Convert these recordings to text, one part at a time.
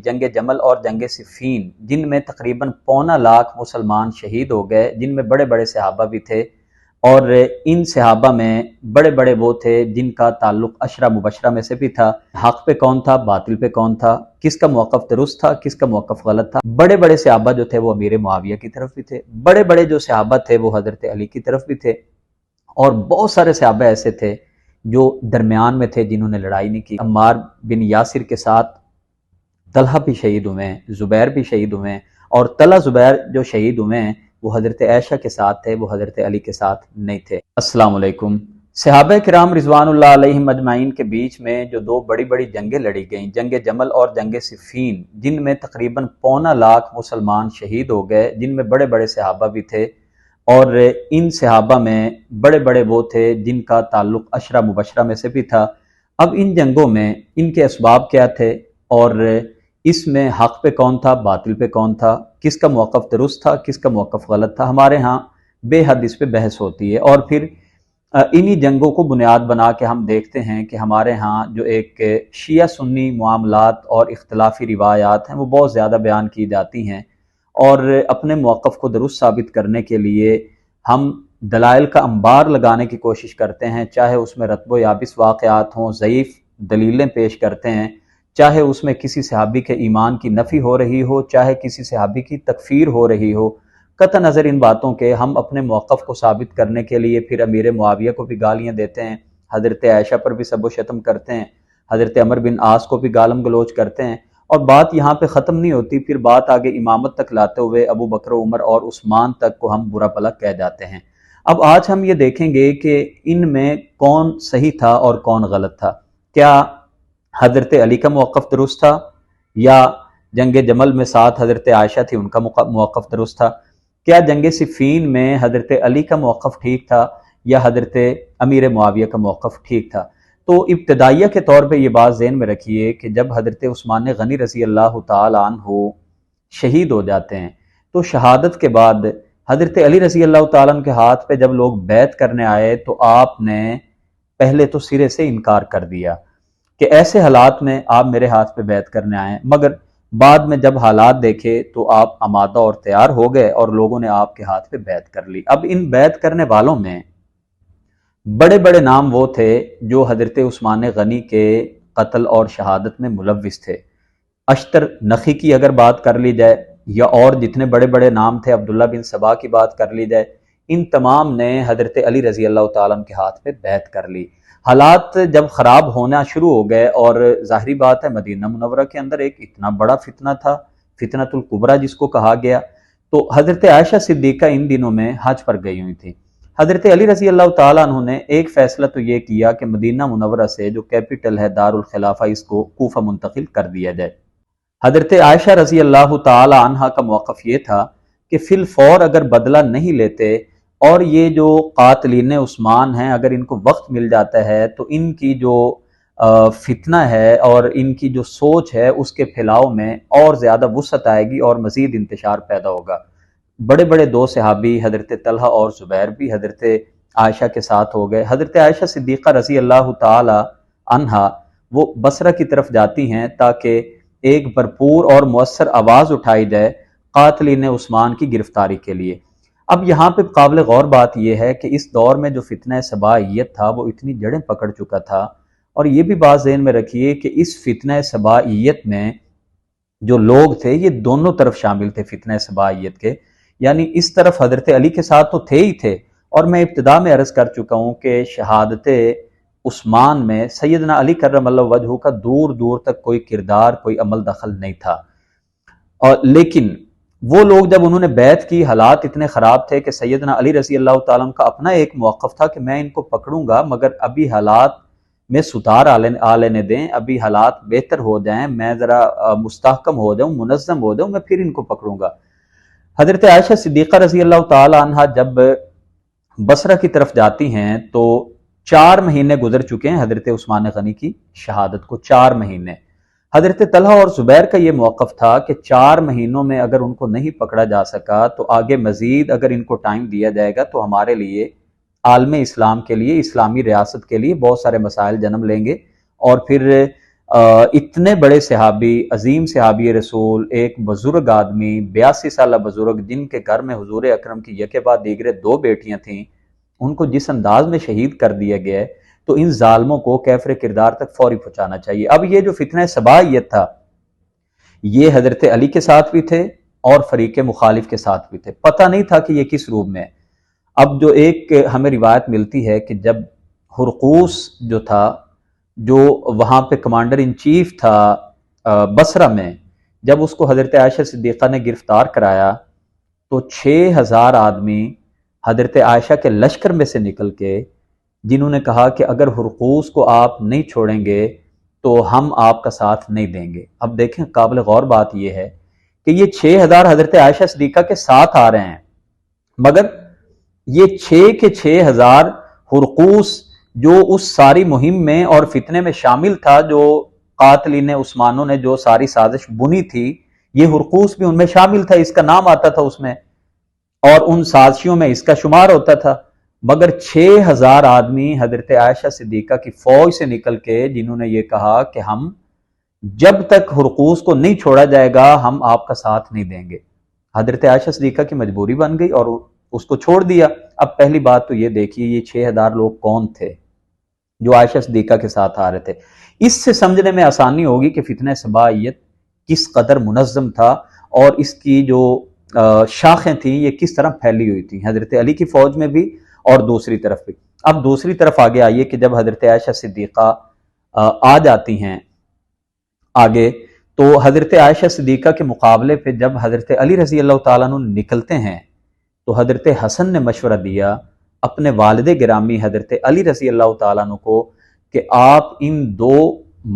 جنگ جمل اور جنگ صفین، جن میں تقریباً 1.25 مسلمان شہید ہو گئے، جن میں بڑے بڑے صحابہ بھی تھے، اور ان صحابہ میں بڑے بڑے وہ تھے جن کا تعلق عشرہ مبشرہ میں سے بھی تھا۔ حق پہ کون تھا، باطل پہ کون تھا، کس کا موقف درست تھا، کس کا موقف غلط تھا۔ بڑے بڑے صحابہ جو تھے وہ امیر معاویہ کی طرف بھی تھے، بڑے بڑے جو صحابہ تھے وہ حضرت علی کی طرف بھی تھے، اور بہت سارے صحابہ ایسے تھے جو درمیان میں تھے جنہوں نے لڑائی نہیں کی۔ عمار بن یاسر کے ساتھ طلحہ بھی شہید ہوئے ہیں، زبیر بھی شہید ہوئے ہیں، اور طلحہ زبیر جو شہید ہوئے ہیں وہ حضرت عائشہ کے ساتھ تھے، وہ حضرت علی کے ساتھ نہیں تھے۔ السلام علیکم۔ صحابہ کرام رضوان اللہ علیہم اجمعین کے بیچ میں جو دو بڑی بڑی جنگیں لڑی گئیں، جنگ جمل اور جنگ صفین، جن میں تقریباً 1.25 مسلمان شہید ہو گئے، جن میں بڑے بڑے صحابہ بھی تھے، اور ان صحابہ میں بڑے بڑے وہ تھے جن کا تعلق عشرہ مبشرہ میں سے بھی تھا۔ اب ان جنگوں میں ان کے اسباب کیا تھے، اور اس میں حق پہ کون تھا، باطل پہ کون تھا، کس کا موقف درست تھا، کس کا موقف غلط تھا، ہمارے ہاں بے حد اس پہ بحث ہوتی ہے۔ اور پھر انہی جنگوں کو بنیاد بنا کے ہم دیکھتے ہیں کہ ہمارے ہاں جو ایک شیعہ سنی معاملات اور اختلافی روایات ہیں وہ بہت زیادہ بیان کی جاتی ہیں، اور اپنے موقف کو درست ثابت کرنے کے لیے ہم دلائل کا انبار لگانے کی کوشش کرتے ہیں، چاہے اس میں رتب و یابس واقعات ہوں، ضعیف دلیلیں پیش کرتے ہیں، چاہے اس میں کسی صحابی کے ایمان کی نفی ہو رہی ہو، چاہے کسی صحابی کی تکفیر ہو رہی ہو۔ قطع نظر ان باتوں کے ہم اپنے موقف کو ثابت کرنے کے لیے پھر امیر معاویہ کو بھی گالیاں دیتے ہیں، حضرت عائشہ پر بھی سب و شتم کرتے ہیں، حضرت عمر بن عاص کو بھی گالم گلوچ کرتے ہیں، اور بات یہاں پہ ختم نہیں ہوتی، پھر بات آگے امامت تک لاتے ہوئے ابو بکر و عمر اور عثمان تک کو ہم برا بھلا کہہ جاتے ہیں۔ اب آج ہم یہ دیکھیں گے کہ ان میں کون صحیح تھا اور کون غلط تھا۔ کیا حضرت علی کا موقف درست تھا، یا جنگ جمل میں ساتھ حضرت عائشہ تھی ان کا موقف درست تھا؟ کیا جنگ صفین میں حضرت علی کا موقف ٹھیک تھا، یا حضرت امیر معاویہ کا موقف ٹھیک تھا؟ تو ابتدائیہ کے طور پہ یہ بات ذہن میں رکھیے کہ جب حضرت عثمان غنی رضی اللہ تعالی عنہ شہید ہو جاتے ہیں تو شہادت کے بعد حضرت علی رضی اللہ تعالیٰ عنہ کے ہاتھ پہ جب لوگ بیعت کرنے آئے تو آپ نے پہلے تو سرے سے انکار کر دیا کہ ایسے حالات میں آپ میرے ہاتھ پہ بیعت کرنے آئے ہیں، مگر بعد میں جب حالات دیکھے تو آپ آمادہ اور تیار ہو گئے اور لوگوں نے آپ کے ہاتھ پہ بیعت کر لی۔ اب ان بیعت کرنے والوں میں بڑے بڑے نام وہ تھے جو حضرت عثمان غنی کے قتل اور شہادت میں ملوث تھے۔ اشتر نخی کی اگر بات کر لی جائے، یا اور جتنے بڑے بڑے نام تھے، عبداللہ بن سبا کی بات کر لی جائے، ان تمام نے حضرت علی رضی اللہ تعالیٰ عنہ کے ہاتھ پہ بیعت کر لی۔ حالات جب خراب ہونا شروع ہو گئے، اور ظاہری بات ہے مدینہ منورہ کے اندر ایک اتنا بڑا فتنہ تھا، فتنۃ الکبریٰ جس کو کہا گیا، تو حضرت عائشہ صدیقہ ان دنوں میں حج پر گئی ہوئی تھی۔ حضرت علی رضی اللہ تعالیٰ عنہ نے ایک فیصلہ تو یہ کیا کہ مدینہ منورہ سے جو کیپٹل ہے دارالخلافہ، اس کو کوفہ منتقل کر دیا جائے۔ حضرت عائشہ رضی اللہ تعالی عنہا کا موقف یہ تھا کہ فی الفور اگر بدلہ نہیں لیتے، اور یہ جو قاتلین عثمان ہیں اگر ان کو وقت مل جاتا ہے تو ان کی جو فتنہ ہے اور ان کی جو سوچ ہے اس کے پھیلاؤ میں اور زیادہ وسعت آئے گی اور مزید انتشار پیدا ہوگا۔ بڑے بڑے دو صحابی حضرت طلحہ اور زبیر بھی حضرت عائشہ کے ساتھ ہو گئے۔ حضرت عائشہ صدیقہ رضی اللہ تعالی عنہا وہ بصرہ کی طرف جاتی ہیں تاکہ ایک بھرپور اور مؤثر آواز اٹھائی جائے قاتلین عثمان کی گرفتاری کے لیے۔ اب یہاں پہ قابل غور بات یہ ہے کہ اس دور میں جو فتنہ سبائیت تھا وہ اتنی جڑیں پکڑ چکا تھا، اور یہ بھی بات ذہن میں رکھیے کہ اس فتنہ سبائیت میں جو لوگ تھے یہ دونوں طرف شامل تھے فتنہ سبائیت کے، یعنی اس طرف حضرت علی کے ساتھ تو تھے ہی تھے، اور میں ابتدا میں عرض کر چکا ہوں کہ شہادت عثمان میں سیدنا علی کرم اللہ وجہہ کا دور دور تک کوئی کردار، کوئی عمل دخل نہیں تھا۔ اور لیکن وہ لوگ جب انہوں نے بیعت کی، حالات اتنے خراب تھے کہ سیدنا علی رضی اللہ تعالیٰ عنہ کا اپنا ایک موقف تھا کہ میں ان کو پکڑوں گا مگر ابھی حالات میں سدھار آ لینے دیں، ابھی حالات بہتر ہو جائیں، میں ذرا مستحکم ہو جاؤں، منظم ہو جاؤں، میں پھر ان کو پکڑوں گا۔ حضرت عائشہ صدیقہ رضی اللہ تعالی عنہ جب بصرہ کی طرف جاتی ہیں تو 4 مہینے گزر چکے ہیں حضرت عثمان غنی کی شہادت کو، 4 مہینے۔ حضرت طلحہ اور زبیر کا یہ موقف تھا کہ 4 مہینوں میں اگر ان کو نہیں پکڑا جا سکا تو آگے مزید اگر ان کو ٹائم دیا جائے گا تو ہمارے لیے، عالم اسلام کے لیے، اسلامی ریاست کے لیے بہت سارے مسائل جنم لیں گے، اور پھر اتنے بڑے صحابی، عظیم صحابی رسول، ایک بزرگ آدمی، 82 سالہ بزرگ، جن کے گھر میں حضور اکرم کی یکے بعد دیگرے 2 بیٹیاں تھیں، ان کو جس انداز میں شہید کر دیا گیا ہے، تو ان ظالموں کو کیفر کردار تک فوری پہنچانا چاہیے۔ اب یہ جو فتنہ سبائیت تھا، یہ حضرت علی کے ساتھ بھی تھے اور فریق مخالف کے ساتھ بھی تھے، پتہ نہیں تھا کہ یہ کس روپ میں ہے۔ اب جو ایک ہمیں روایت ملتی ہے کہ جب ہرقوس جو تھا، جو وہاں پہ کمانڈر ان چیف تھا بصرہ میں، جب اس کو حضرت عائشہ صدیقہ نے گرفتار کرایا تو 6000 آدمی حضرت عائشہ کے لشکر میں سے نکل کے، جنہوں نے کہا کہ اگر ہرقوس کو آپ نہیں چھوڑیں گے تو ہم آپ کا ساتھ نہیں دیں گے۔ اب دیکھیں، قابل غور بات یہ ہے کہ یہ 6000 حضرت عائشہ صدیقہ کے ساتھ آ رہے ہیں، مگر یہ 6 کے 6000 ہرقوس جو اس ساری مہم میں اور فتنے میں شامل تھا، جو قاتلین عثمانوں نے جو ساری سازش بنی تھی، یہ ہرقوس بھی ان میں شامل تھا، اس کا نام آتا تھا اس میں، اور ان سازشیوں میں اس کا شمار ہوتا تھا۔ مگر 6000 آدمی حضرت عائشہ صدیقہ کی فوج سے نکل کے، جنہوں نے یہ کہا کہ ہم جب تک ہرقوس کو نہیں چھوڑا جائے گا ہم آپ کا ساتھ نہیں دیں گے۔ حضرت عائشہ صدیقہ کی مجبوری بن گئی اور اس کو چھوڑ دیا۔ اب پہلی بات تو یہ دیکھیے، یہ 6000 لوگ کون تھے جو عائشہ صدیقہ کے ساتھ آ رہے تھے؟ اس سے سمجھنے میں آسانی ہوگی کہ فتنہ سبائیت کس قدر منظم تھا اور اس کی جو شاخیں تھیں یہ کس طرح پھیلی ہوئی تھیں، حضرت علی کی فوج میں بھی اور دوسری طرف بھی۔ اب دوسری طرف آگے آئیے کہ جب حضرت عائشہ صدیقہ آ جاتی ہیں آگے، تو حضرت عائشہ صدیقہ کے مقابلے پہ جب حضرت علی رضی اللہ تعالیٰ عنہ نکلتے ہیں تو حضرت حسن نے مشورہ دیا اپنے والد گرامی حضرت علی رضی اللہ تعالیٰ عنہ کو کہ آپ ان 2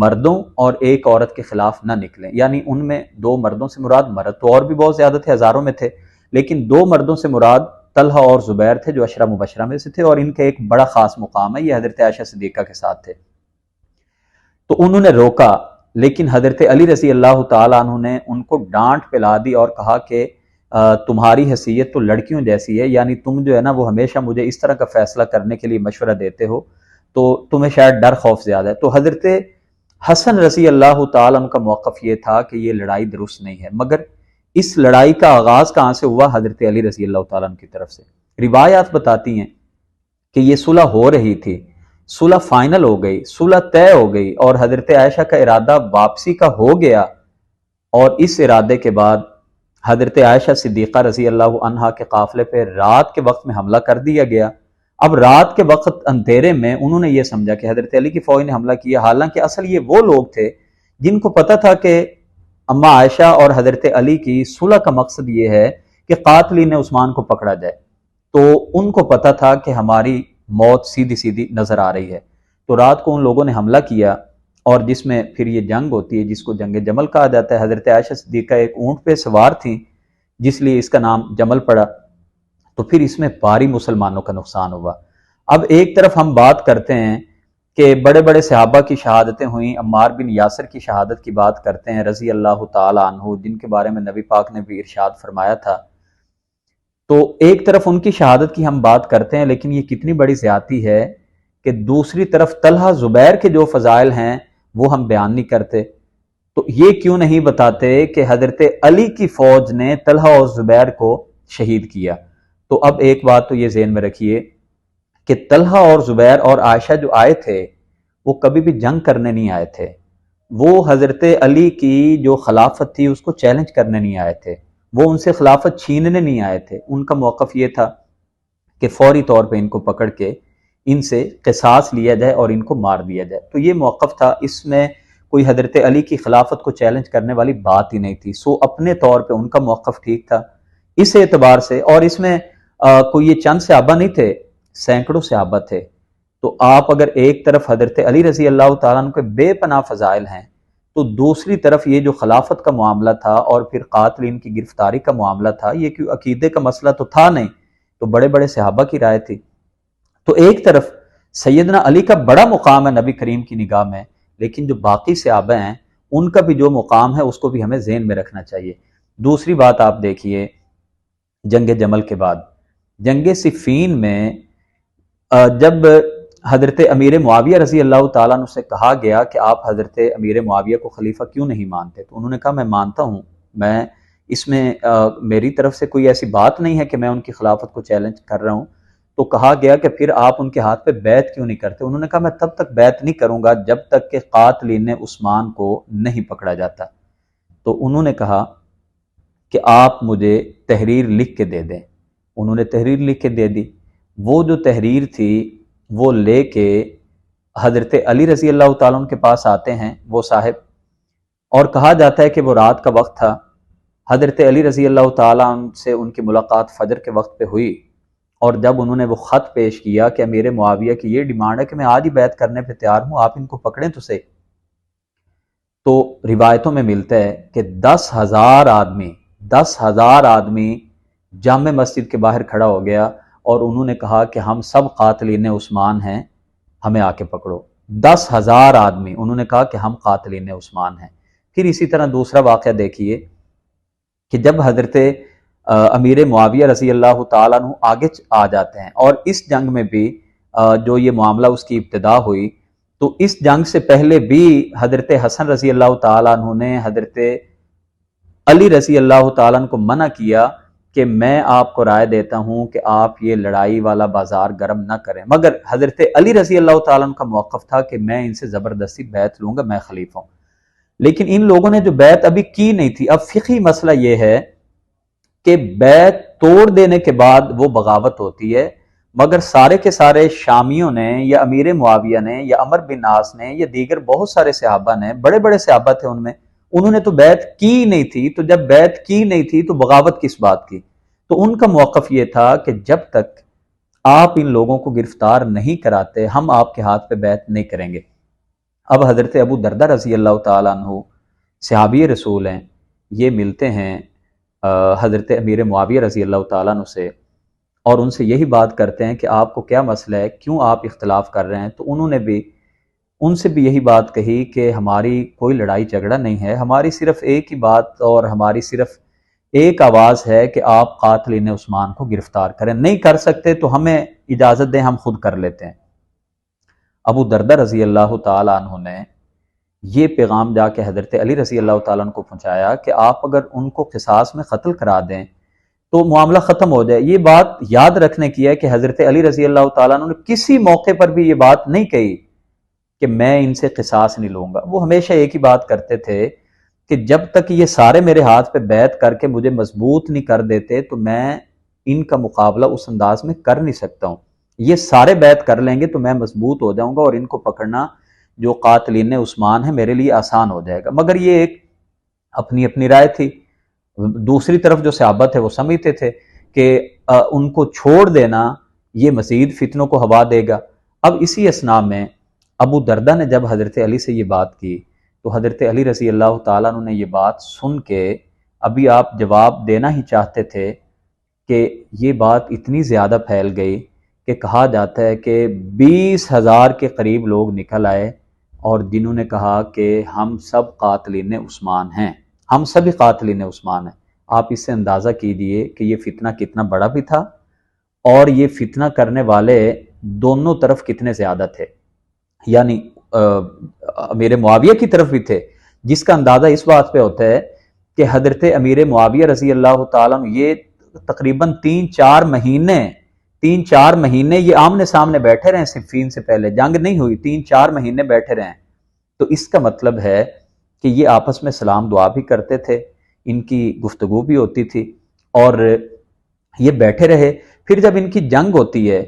مردوں اور ایک عورت کے خلاف نہ نکلیں، یعنی ان میں 2 مردوں سے مراد، مرد تو اور بھی بہت زیادہ تھے، ہزاروں میں تھے، لیکن 2 مردوں سے مراد طلحہ اور زبیر تھے جو عشرہ مبشرہ میں سے تھے، اور ان کا ایک بڑا خاص مقام ہے، یہ حضرت عائشہ صدیقہ کے ساتھ تھے۔ تو انہوں نے روکا، لیکن حضرت علی رضی اللہ تعالیٰ عنہ نے ان کو ڈانٹ پلا دی اور کہا کہ تمہاری حیثیت تو لڑکیوں جیسی ہے، یعنی تم جو ہے نا وہ ہمیشہ مجھے اس طرح کا فیصلہ کرنے کے لیے مشورہ دیتے ہو، تو تمہیں شاید ڈر خوف زیادہ ہے۔ تو حضرت حسن رضی اللہ تعالیٰ عنہ کا موقف یہ تھا کہ یہ لڑائی درست نہیں ہے، مگر اس لڑائی کا آغاز کہاں سے ہوا؟ حضرت علی رضی اللہ تعالیٰ عنہ کی طرف سے۔ روایات بتاتی ہیں کہ یہ صلح ہو رہی تھی، صلح فائنل ہو گئی، صلح طے ہو گئی، اور حضرت عائشہ کا ارادہ واپسی کا ہو گیا، اور اس ارادے کے بعد حضرت عائشہ صدیقہ رضی اللہ عنہا کے قافلے پہ رات کے وقت میں حملہ کر دیا گیا۔ اب رات کے وقت اندھیرے میں انہوں نے یہ سمجھا کہ حضرت علی کی فوج نے حملہ کیا، حالانکہ اصل یہ وہ لوگ تھے جن کو پتہ تھا کہ اما عائشہ اور حضرت علی کی صلح کا مقصد یہ ہے کہ قاتلین عثمان کو پکڑا جائے، تو ان کو پتہ تھا کہ ہماری موت سیدھی سیدھی نظر آ رہی ہے۔ تو رات کو ان لوگوں نے حملہ کیا، اور جس میں پھر یہ جنگ ہوتی ہے جس کو جنگ جمل کہا جاتا ہے۔ حضرت عائشہ صدیقہ ایک اونٹ پہ سوار تھیں جس لیے اس کا نام جمل پڑا، تو پھر اس میں بھاری مسلمانوں کا نقصان ہوا۔ اب ایک طرف ہم بات کرتے ہیں کہ بڑے بڑے صحابہ کی شہادتیں ہوئیں، عمار بن یاسر کی شہادت کی بات کرتے ہیں رضی اللہ تعالی عنہ، جن کے بارے میں نبی پاک نے بھی ارشاد فرمایا تھا۔ تو ایک طرف ان کی شہادت کی ہم بات کرتے ہیں، لیکن یہ کتنی بڑی زیادتی ہے کہ دوسری طرف طلحہ زبیر کے جو فضائل ہیں وہ ہم بیان نہیں کرتے۔ تو یہ کیوں نہیں بتاتے کہ حضرت علی کی فوج نے طلحہ اور زبیر کو شہید کیا؟ تو اب ایک بات تو یہ ذہن میں رکھیے کہ طلحہ اور زبیر اور عائشہ جو آئے تھے وہ کبھی بھی جنگ کرنے نہیں آئے تھے، وہ حضرت علی کی جو خلافت تھی اس کو چیلنج کرنے نہیں آئے تھے، وہ ان سے خلافت چھیننے نہیں آئے تھے۔ ان کا موقف یہ تھا کہ فوری طور پہ ان کو پکڑ کے ان سے قصاص لیا جائے اور ان کو مار دیا جائے۔ تو یہ موقف تھا، اس میں کوئی حضرت علی کی خلافت کو چیلنج کرنے والی بات ہی نہیں تھی۔ سو اپنے طور پہ ان کا موقف ٹھیک تھا اس اعتبار سے، اور اس میں کوئی یہ چند صحابہ نہیں تھے، سینکڑوں صحابہ تھے۔ تو آپ اگر ایک طرف حضرت علی رضی اللہ تعالیٰ عنہ کے بے پناہ فضائل ہیں، تو دوسری طرف یہ جو خلافت کا معاملہ تھا اور پھر قاتلین کی گرفتاری کا معاملہ تھا، یہ کوئی عقیدے کا مسئلہ تو تھا نہیں، تو بڑے بڑے صحابہ کی رائے تھی۔ تو ایک طرف سیدنا علی کا بڑا مقام ہے نبی کریم کی نگاہ میں، لیکن جو باقی صحابہ ہیں ان کا بھی جو مقام ہے اس کو بھی ہمیں ذہن میں رکھنا چاہیے۔ دوسری بات آپ دیکھیے، جنگ جمل کے بعد جنگ صفین میں جب حضرت امیر معاویہ رضی اللہ تعالیٰ عنہ سے کہا گیا کہ آپ حضرت امیر معاویہ کو خلیفہ کیوں نہیں مانتے؟ تو انہوں نے کہا میں مانتا ہوں، میں اس میں میری طرف سے کوئی ایسی بات نہیں ہے کہ میں ان کی خلافت کو چیلنج کر رہا ہوں۔ تو کہا گیا کہ پھر آپ ان کے ہاتھ پہ بیعت کیوں نہیں کرتے؟ انہوں نے کہا میں تب تک بیعت نہیں کروں گا جب تک کہ قاتلین عثمان کو نہیں پکڑا جاتا۔ تو انہوں نے کہا کہ آپ مجھے تحریر لکھ کے دے دیں۔ انہوں نے تحریر لکھ کے دے دی۔ وہ جو تحریر تھی وہ لے کے حضرت علی رضی اللہ تعالیٰ عنہ کے پاس آتے ہیں وہ صاحب، اور کہا جاتا ہے کہ وہ رات کا وقت تھا۔ حضرت علی رضی اللہ تعالیٰ عنہ سے ان کی ملاقات فجر کے وقت پہ ہوئی، اور جب انہوں نے وہ خط پیش کیا کہ امیر معاویہ کی یہ ڈیمانڈ ہے کہ میں آج ہی بیعت کرنے پہ تیار ہوں، آپ ان کو پکڑیں تو صحیح، تو روایتوں میں ملتا ہے کہ 10,000 آدمی جامع مسجد کے باہر کھڑا ہو گیا، اور انہوں نے کہا کہ ہم سب قاتلین عثمان ہیں، ہمیں آ کے پکڑو۔ 10,000 آدمی، انہوں نے کہا کہ ہم قاتلین عثمان ہیں۔ پھر اسی طرح دوسرا واقعہ دیکھیے کہ جب حضرت امیر معاویہ رضی اللہ تعالیٰ عنہ آگے آ جاتے ہیں، اور اس جنگ میں بھی جو یہ معاملہ اس کی ابتدا ہوئی، تو اس جنگ سے پہلے بھی حضرت حسن رضی اللہ تعالیٰ عنہ نے حضرت علی رضی اللہ تعالیٰ عنہ کو منع کیا کہ میں آپ کو رائے دیتا ہوں کہ آپ یہ لڑائی والا بازار گرم نہ کریں، مگر حضرت علی رضی اللہ تعالیٰ عنہ کا موقف تھا کہ میں ان سے زبردستی بیعت لوں گا، میں خلیفہ ہوں۔ لیکن ان لوگوں نے جو بیعت ابھی کی نہیں تھی، اب فقہی مسئلہ یہ ہے کہ بیعت توڑ دینے کے بعد وہ بغاوت ہوتی ہے، مگر سارے کے سارے شامیوں نے یا امیر معاویہ نے یا عمر بن عاص نے یا دیگر بہت سارے صحابہ نے، بڑے بڑے صحابہ تھے ان میں، انہوں نے تو بیعت کی نہیں تھی، تو جب بیعت کی نہیں تھی تو بغاوت کس بات کی؟ تو ان کا موقف یہ تھا کہ جب تک آپ ان لوگوں کو گرفتار نہیں کراتے ہم آپ کے ہاتھ پہ بیعت نہیں کریں گے۔ اب حضرت ابو دردہ رضی اللہ تعالیٰ عنہ صحابی رسول ہیں، یہ ملتے ہیں حضرت امیر معاویہ رضی اللہ تعالیٰ عنہ سے، اور ان سے یہی بات کرتے ہیں کہ آپ کو کیا مسئلہ ہے، کیوں آپ اختلاف کر رہے ہیں؟ تو انہوں نے بھی ان سے بھی یہی بات کہی کہ ہماری کوئی لڑائی جھگڑا نہیں ہے، ہماری صرف ایک ہی بات اور ہماری صرف ایک آواز ہے کہ آپ قاتلین عثمان کو گرفتار کریں، نہیں کر سکتے تو ہمیں اجازت دیں، ہم خود کر لیتے ہیں۔ ابو دردہ رضی اللہ تعالیٰ عنہ نے یہ پیغام جا کے حضرت علی رضی اللہ تعالیٰ عنہ کو پہنچایا کہ آپ اگر ان کو قصاص میں قتل کرا دیں تو معاملہ ختم ہو جائے۔ یہ بات یاد رکھنے کی ہے کہ حضرت علی رضی اللہ تعالیٰ عنہ نے کسی موقع پر بھی یہ بات نہیں کہی کہ میں ان سے قصاص نہیں لوں گا۔ وہ ہمیشہ ایک ہی بات کرتے تھے کہ جب تک یہ سارے میرے ہاتھ پہ بیعت کر کے مجھے مضبوط نہیں کر دیتے تو میں ان کا مقابلہ اس انداز میں کر نہیں سکتا ہوں۔ یہ سارے بیعت کر لیں گے تو میں مضبوط ہو جاؤں گا اور ان کو پکڑنا جو قاتلین عثمان ہے میرے لیے آسان ہو جائے گا۔ مگر یہ ایک اپنی اپنی رائے تھی۔ دوسری طرف جو صحابہ تھے وہ سمجھتے تھے کہ ان کو چھوڑ دینا یہ مزید فتنوں کو ہوا دے گا۔ اب اسی اثناء میں ابو دردہ نے جب حضرت علی سے یہ بات کی تو حضرت علی رضی اللہ تعالیٰ عنہ نے یہ بات سن کے ابھی آپ جواب دینا ہی چاہتے تھے کہ یہ بات اتنی زیادہ پھیل گئی کہ کہا جاتا ہے کہ 20,000 کے قریب لوگ نکل آئے اور جنہوں نے کہا کہ ہم سب قاتلین عثمان ہیں، ہم سبھی قاتلین عثمان ہیں۔ آپ اس سے اندازہ کیجئے کہ یہ فتنہ کتنا بڑا بھی تھا اور یہ فتنہ کرنے والے دونوں طرف کتنے زیادہ تھے، یعنی امیر معاویہ کی طرف بھی تھے، جس کا اندازہ اس بات پہ ہوتا ہے کہ حضرت امیر معاویہ رضی اللہ تعالیٰ عنہ یہ تقریباً 3-4 مہینے یہ آمنے سامنے بیٹھے رہے، صفین سے پہلے جنگ نہیں ہوئی، 3-4 مہینے بیٹھے رہے۔ تو اس کا مطلب ہے کہ یہ آپس میں سلام دعا بھی کرتے تھے، ان کی گفتگو بھی ہوتی تھی اور یہ بیٹھے رہے۔ پھر جب ان کی جنگ ہوتی ہے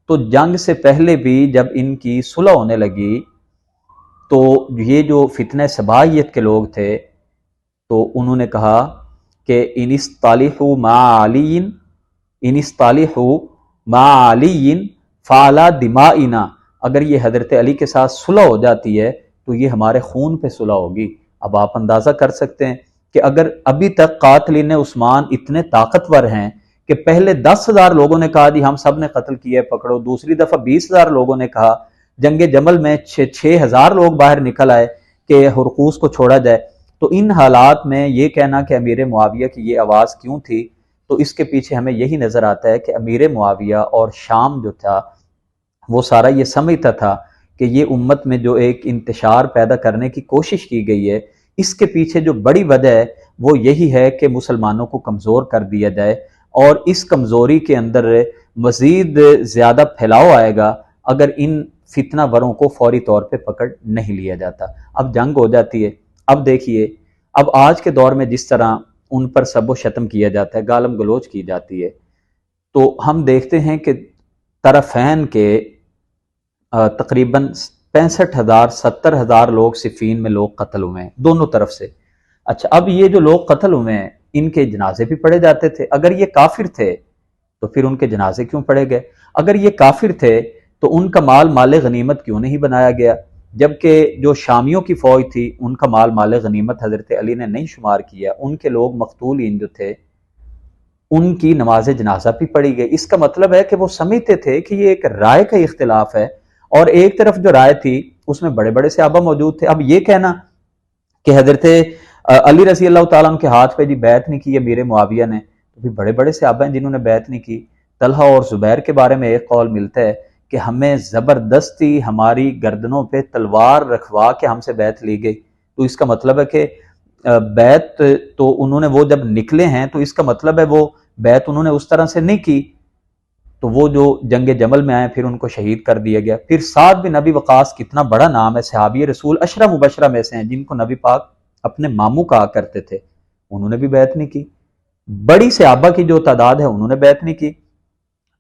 تو جنگ سے پہلے بھی جب ان کی صلح ہونے لگی تو یہ جو فتنہ سبائیت کے لوگ تھے تو انہوں نے کہا کہ ان استالحوا مع علی فعلی دمائنا، اگر یہ حضرت علی کے ساتھ صلح ہو جاتی ہے تو یہ ہمارے خون پہ صلح ہوگی۔ اب آپ اندازہ کر سکتے ہیں کہ اگر ابھی تک قاتلین عثمان اتنے طاقتور ہیں کہ پہلے 10,000 لوگوں نے کہا جی ہم سب نے قتل کیا پکڑو، دوسری دفعہ 20,000 لوگوں نے کہا، جنگ جمل میں 6,000 لوگ باہر نکل آئے کہ ہرقوس کو چھوڑا جائے، تو ان حالات میں یہ کہنا کہ امیر معاویہ کی یہ آواز کیوں تھی، تو اس کے پیچھے ہمیں یہی نظر آتا ہے کہ امیر معاویہ اور شام جو تھا وہ سارا یہ سمجھتا تھا کہ یہ امت میں جو ایک انتشار پیدا کرنے کی کوشش کی گئی ہے، اس کے پیچھے جو بڑی وجہ ہے وہ یہی ہے کہ مسلمانوں کو کمزور کر دیا جائے، اور اس کمزوری کے اندر مزید زیادہ پھیلاؤ آئے گا اگر ان فتنہ وروں کو فوری طور پہ پکڑ نہیں لیا جاتا۔ اب جنگ ہو جاتی ہے۔ اب دیکھیے، اب آج کے دور میں جس طرح ان پر سب و شتم کیا جاتا ہے، گالم گلوچ کی جاتی ہے، تو ہم دیکھتے ہیں کہ طرفین کے تقریباً 65,000 70,000 لوگ صفین میں لوگ قتل ہوئے ہیں دونوں طرف سے۔ اچھا، اب یہ جو لوگ قتل ہوئے ہیں ان کے جنازے بھی پڑھے جاتے تھے۔ اگر یہ کافر تھے تو پھر ان کے جنازے کیوں پڑھے گئے؟ اگر یہ کافر تھے تو ان کا مال غنیمت کیوں نہیں بنایا گیا؟ جبکہ جو شامیوں کی فوج تھی ان کا مال غنیمت حضرت علی نے نہیں شمار کیا، ان کے لوگ مقتولین جو تھے ان کی نماز جنازہ بھی پڑھی گئی۔ اس کا مطلب ہے کہ وہ سمجھتے تھے کہ یہ ایک رائے کا اختلاف ہے، اور ایک طرف جو رائے تھی اس میں بڑے بڑے صحابہ موجود تھے۔ اب یہ کہنا کہ حضرت علی رضی اللہ تعالیٰ عنہ کے ہاتھ پہ جی بیعت نہیں کی امیر معاویہ نے، تو بھی بڑے بڑے صحابہ ہیں جنہوں نے بیعت نہیں کی۔ طلحہ اور زبیر کے بارے میں ایک قول ملتا ہے کہ ہمیں زبردستی ہماری گردنوں پہ تلوار رکھوا کے ہم سے بیعت لی گئی، تو اس کا مطلب ہے کہ بیعت تو انہوں نے وہ جب نکلے ہیں تو اس کا مطلب ہے وہ بیعت انہوں نے اس طرح سے نہیں کی، تو وہ جو جنگ جمل میں آئے پھر ان کو شہید کر دیا گیا۔ پھر سعد بن ابی وقاص کتنا بڑا نام ہے، صحابی رسول 10 مبشرہ میں سے ہیں جن کو نبی پاک اپنے ماموں کہا کرتے تھے، انہوں نے بھی بیعت نہیں کی۔ بڑی صحابہ کی جو تعداد ہے انہوں نے بیعت نہیں کی۔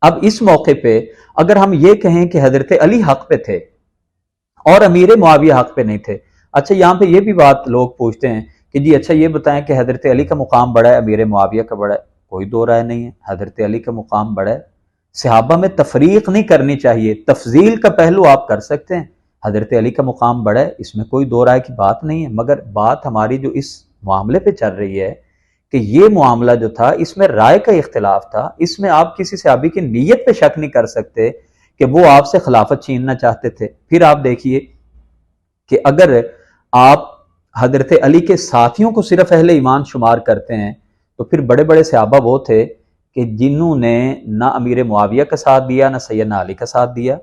اب اس موقع پہ اگر ہم یہ کہیں کہ حضرت علی حق پہ تھے اور امیر معاویہ حق پہ نہیں تھے، اچھا یہاں پہ یہ بھی بات لوگ پوچھتے ہیں کہ جی اچھا یہ بتائیں کہ حضرت علی کا مقام بڑا ہے امیر معاویہ کا بڑا ہے؟ کوئی دو رائے نہیں ہے، حضرت علی کا مقام بڑا ہے۔ صحابہ میں تفریق نہیں کرنی چاہیے، تفضیل کا پہلو آپ کر سکتے ہیں، حضرت علی کا مقام بڑا ہے، اس میں کوئی دو رائے کی بات نہیں ہے۔ مگر بات ہماری جو اس معاملے پہ چل رہی ہے کہ یہ معاملہ جو تھا اس میں رائے کا اختلاف تھا، اس میں آپ کسی صحابی کی نیت پہ شک نہیں کر سکتے کہ وہ آپ سے خلافت چھیننا چاہتے تھے۔ پھر آپ دیکھیے کہ اگر آپ حضرت علی کے ساتھیوں کو صرف اہل ایمان شمار کرتے ہیں تو پھر بڑے بڑے صحابہ وہ تھے کہ جنہوں نے نہ امیر معاویہ کا ساتھ دیا نہ سیدنا علی کا ساتھ دیا،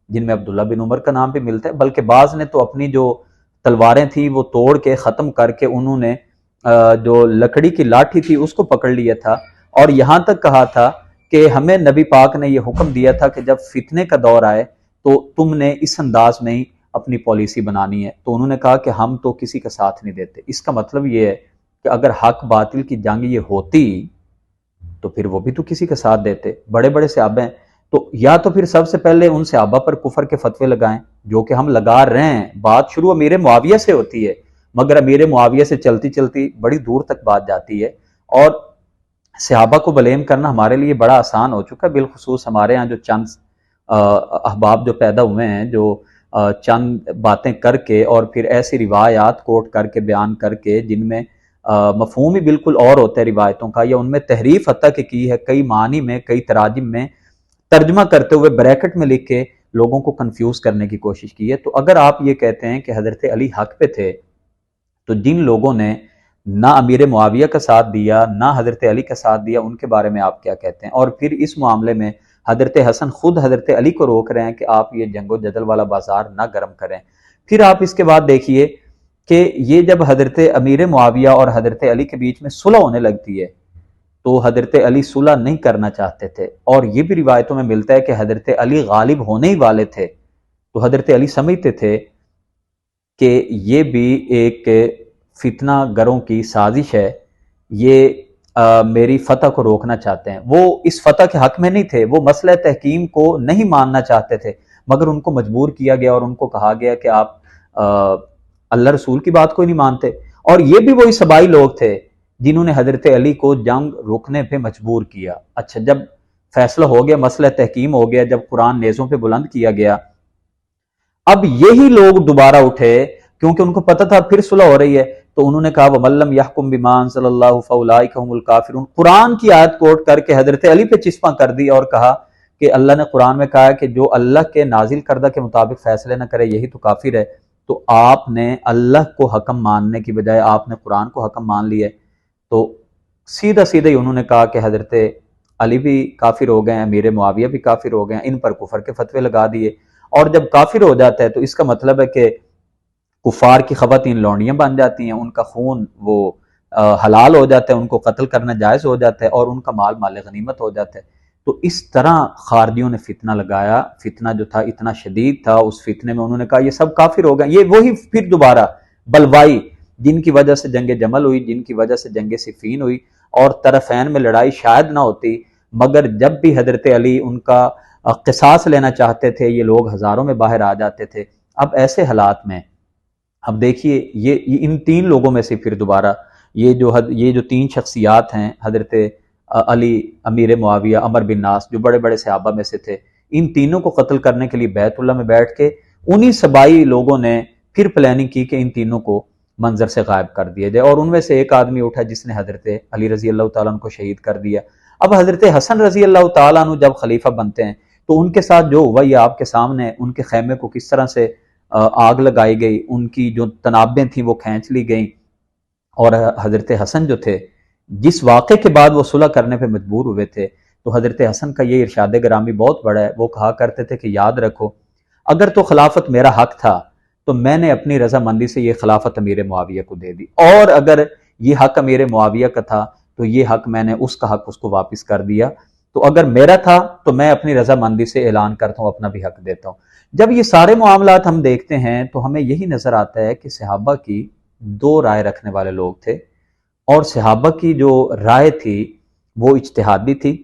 جن میں عبداللہ بن عمر کا نام بھی ملتا ہے، بلکہ بعض نے تو اپنی جو تلواریں تھیں وہ توڑ کے ختم کر کے انہوں نے جو لکڑی کی لاٹھی تھی اس کو پکڑ لیا تھا، اور یہاں تک کہا تھا کہ ہمیں نبی پاک نے یہ حکم دیا تھا کہ جب فتنے کا دور آئے تو تم نے اس انداز میں ہی اپنی پالیسی بنانی ہے۔ تو انہوں نے کہا کہ ہم تو کسی کا ساتھ نہیں دیتے۔ اس کا مطلب یہ ہے کہ اگر حق باطل کی جنگ یہ ہوتی تو پھر وہ بھی تو کسی کا ساتھ دیتے۔ بڑے بڑے صحابہ ہیں تو یا تو پھر سب سے پہلے ان صحابہ پر کفر کے فتوے لگائیں جو کہ ہم لگا رہے ہیں۔ بات شروع امیر معاویہ سے ہوتی ہے مگر امیر معاویہ سے چلتی چلتی بڑی دور تک بات جاتی ہے، اور صحابہ کو بلیم کرنا ہمارے لیے بڑا آسان ہو چکا ہے، بالخصوص ہمارے ہاں جو چند احباب جو پیدا ہوئے ہیں جو چند باتیں کر کے اور پھر ایسی روایات کوٹ کر کے بیان کر کے جن میں مفہوم ہی بالکل اور ہوتا ہے روایتوں کا، یا ان میں تحریف حتیٰ کہ کی ہے، کئی معنی میں کئی تراجم میں ترجمہ کرتے ہوئے بریکٹ میں لکھ کے لوگوں کو کنفیوز کرنے کی کوشش کی ہے۔ تو اگر آپ یہ کہتے ہیں کہ حضرت علی حق پہ تھے تو جن لوگوں نے نہ امیر معاویہ کا ساتھ دیا نہ حضرت علی کا ساتھ دیا ان کے بارے میں آپ کیا کہتے ہیں؟ اور پھر اس معاملے میں حضرت حسن خود حضرت علی کو روک رہے ہیں کہ آپ یہ جنگ و جدل والا بازار نہ گرم کریں۔ پھر آپ اس کے بعد دیکھیے کہ یہ جب حضرت امیر معاویہ اور حضرت علی کے بیچ میں صلح ہونے لگتی ہے تو حضرت علی صلح نہیں کرنا چاہتے تھے، اور یہ بھی روایتوں میں ملتا ہے کہ حضرت علی غالب ہونے ہی والے تھے، تو حضرت علی سمجھتے تھے کہ یہ بھی ایک فتنہ گروں کی سازش ہے، یہ میری فتح کو روکنا چاہتے ہیں۔ وہ اس فتح کے حق میں نہیں تھے، وہ مسئلہ تحکیم کو نہیں ماننا چاہتے تھے، مگر ان کو مجبور کیا گیا اور ان کو کہا گیا کہ آپ اللہ رسول کی بات کو نہیں مانتے۔ اور یہ بھی وہی سبائی لوگ تھے جنہوں نے حضرت علی کو جنگ روکنے پہ مجبور کیا۔ اچھا جب فیصلہ ہو گیا، مسئلہ تحکیم ہو گیا، جب قرآن نیزوں پہ بلند کیا گیا، اب یہی لوگ دوبارہ اٹھے کیونکہ ان کو پتہ تھا پھر صلح ہو رہی ہے، تو انہوں نے کہا وَمَن لَّمْ يَحْكُم بِمَا أَنزَلَ اللَّهُ فَأُولَٰئِكَ هُمُ الْكَافِرُونَ۔ قرآن کی آیت کوٹ کر کے حضرت علی پہ چسپاں کر دی اور کہا کہ اللہ نے قرآن میں کہا ہے کہ جو اللہ کے نازل کردہ کے مطابق فیصلے نہ کرے یہی تو کافر ہے، تو آپ نے اللہ کو حکم ماننے کی بجائے آپ نے قرآن کو حکم مان لیا ہے۔ تو سیدھا سیدھا ہی انہوں نے کہا کہ حضرت علی بھی کافر ہو گئے ہیں، امیر معاویہ بھی کافر ہو گئے ہیں، ان پر کفر کے فتوے لگا دیے، اور جب کافر ہو جاتا ہے تو اس کا مطلب ہے کہ کفار کی خواتین لونڈیاں بن جاتی ہیں، ان کا خون وہ حلال ہو جاتا ہے، ان کو قتل کرنا جائز ہو جاتا ہے، اور ان کا مال مال غنیمت ہو جاتا ہے۔ تو اس طرح خارجیوں نے فتنہ لگایا، فتنہ جو تھا اتنا شدید تھا، اس فتنے میں انہوں نے کہا یہ سب کافر ہو گئے، یہ وہی پھر دوبارہ بلوائی جن کی وجہ سے جنگ جمل ہوئی، جن کی وجہ سے جنگ صفین ہوئی، اور طرفین میں لڑائی شاید نہ ہوتی، مگر جب بھی حضرت علی ان کا قصاص لینا چاہتے تھے یہ لوگ ہزاروں میں باہر آ جاتے تھے۔ اب ایسے حالات میں اب دیکھیے یہ ان تین لوگوں میں سے پھر دوبارہ یہ جو تین شخصیات ہیں، حضرت علی، امیر معاویہ، عمر بن ناس، جو بڑے بڑے صحابہ میں سے تھے، ان تینوں کو قتل کرنے کے لیے بیت اللہ میں بیٹھ کے انہی سبائی لوگوں نے پھر پلاننگ کی کہ ان تینوں کو منظر سے غائب کر دیا جائے، اور ان میں سے ایک آدمی اٹھا جس نے حضرت علی رضی اللہ تعالیٰ عنہ کو شہید کر دیا۔ اب حضرت حسن رضی اللہ تعالیٰ عنہ جب خلیفہ بنتے ہیں تو ان کے ساتھ جو ہوا یہ آپ کے سامنے، ان کے خیمے کو کس طرح سے آگ لگائی گئی، ان کی جو تنابیں تھیں وہ کھینچ لی گئیں، اور حضرت حسن جو تھے جس واقعے کے بعد وہ صلح کرنے پہ مجبور ہوئے تھے، تو حضرت حسن کا یہ ارشاد گرامی بہت بڑا ہے، وہ کہا کرتے تھے کہ یاد رکھو اگر تو خلافت میرا حق تھا تو میں نے اپنی رضامندی سے یہ خلافت امیر معاویہ کو دے دی، اور اگر یہ حق امیر معاویہ کا تھا تو یہ حق میں نے اس کا حق اس کو واپس کر دیا، تو اگر میرا تھا تو میں اپنی رضامندی سے اعلان کرتا ہوں، اپنا بھی حق دیتا ہوں۔ جب یہ سارے معاملات ہم دیکھتے ہیں تو ہمیں یہی نظر آتا ہے کہ صحابہ کی دو رائے رکھنے والے لوگ تھے، اور صحابہ کی جو رائے تھی وہ اجتہادی تھی،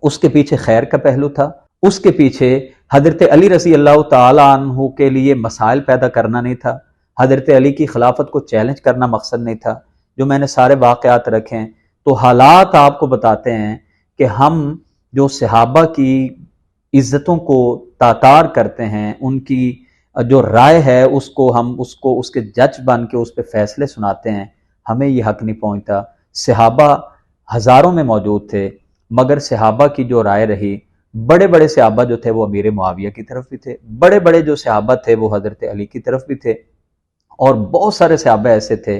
اس کے پیچھے خیر کا پہلو تھا، اس کے پیچھے حضرت علی رضی اللہ تعالی عنہ کے لیے مسائل پیدا کرنا نہیں تھا، حضرت علی کی خلافت کو چیلنج کرنا مقصد نہیں تھا۔ جو میں نے سارے واقعات رکھیں تو حالات آپ کو بتاتے ہیں کہ ہم جو صحابہ کی عزتوں کو تاتار کرتے ہیں، ان کی جو رائے ہے اس کو اس کے جج بن کے اس پہ فیصلے سناتے ہیں، ہمیں یہ حق نہیں پہنچتا۔ صحابہ ہزاروں میں موجود تھے، مگر صحابہ کی جو رائے رہی، بڑے بڑے صحابہ جو تھے وہ امیر معاویہ کی طرف بھی تھے، بڑے بڑے جو صحابہ تھے وہ حضرت علی کی طرف بھی تھے، اور بہت سارے صحابہ ایسے تھے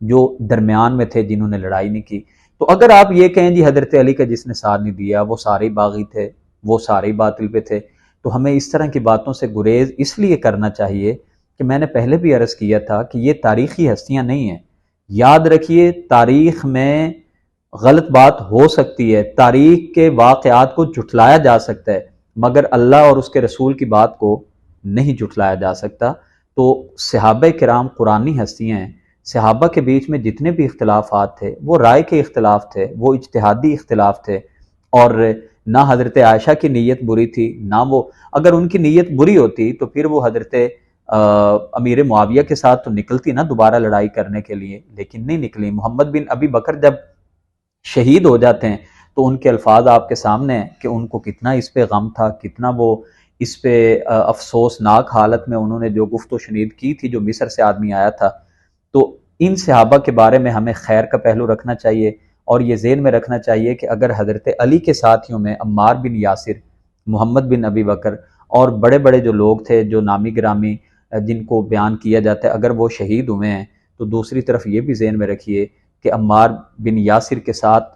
جو درمیان میں تھے جنہوں نے لڑائی نہیں کی۔ تو اگر آپ یہ کہیں جی حضرت علی کا جس نے ساتھ نہیں دیا وہ سارے باغی تھے، وہ سارے باطل پہ تھے، تو ہمیں اس طرح کی باتوں سے گریز اس لیے کرنا چاہیے کہ میں نے پہلے بھی عرض کیا تھا کہ یہ تاریخی ہستیاں نہیں ہیں۔ یاد رکھیے تاریخ میں غلط بات ہو سکتی ہے، تاریخ کے واقعات کو جھٹلایا جا سکتا ہے، مگر اللہ اور اس کے رسول کی بات کو نہیں جھٹلایا جا سکتا۔ تو صحابہ کرام قرآنی ہستیاں ہیں، صحابہ کے بیچ میں جتنے بھی اختلافات تھے وہ رائے کے اختلاف تھے، وہ اجتہادی اختلاف تھے، اور نہ حضرت عائشہ کی نیت بری تھی، نہ وہ اگر ان کی نیت بری ہوتی تو پھر وہ حضرت امیر معاویہ کے ساتھ تو نکلتی نا دوبارہ لڑائی کرنے کے لیے، لیکن نہیں نکلی۔ محمد بن ابی بکر جب شہید ہو جاتے ہیں تو ان کے الفاظ آپ کے سامنے ہیں کہ ان کو کتنا اس پہ غم تھا، کتنا وہ اس پہ افسوسناک حالت میں انہوں نے جو گفت و شنید کی تھی، جو مصر سے آدمی آیا تھا۔ تو ان صحابہ کے بارے میں ہمیں خیر کا پہلو رکھنا چاہیے، اور یہ ذہن میں رکھنا چاہیے کہ اگر حضرت علی کے ساتھیوں میں عمار بن یاسر، محمد بن ابی بکر اور بڑے بڑے جو لوگ تھے جو نامی گرامی جن کو بیان کیا جاتا ہے، اگر وہ شہید ہوئے ہیں تو دوسری طرف یہ بھی ذہن میں رکھیے کہ عمار بن یاسر کے ساتھ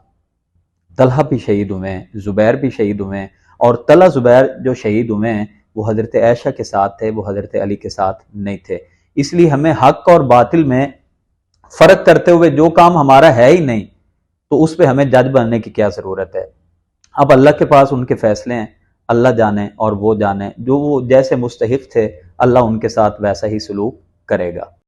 طلحہ بھی شہید ہوئے ہیں، زبیر بھی شہید ہوئے ہیں، اور طلحہ زبیر جو شہید ہوئے ہیں وہ حضرت عائشہ کے ساتھ تھے، وہ حضرت علی کے ساتھ نہیں تھے۔ اس لیے ہمیں حق اور باطل میں فرق کرتے ہوئے جو کام ہمارا ہے ہی نہیں تو اس پہ ہمیں جج بننے کی کیا ضرورت ہے۔ اب اللہ کے پاس ان کے فیصلے ہیں، اللہ جانے اور وہ جانے، جو وہ جیسے مستحق تھے اللہ ان کے ساتھ ویسا ہی سلوک کرے گا۔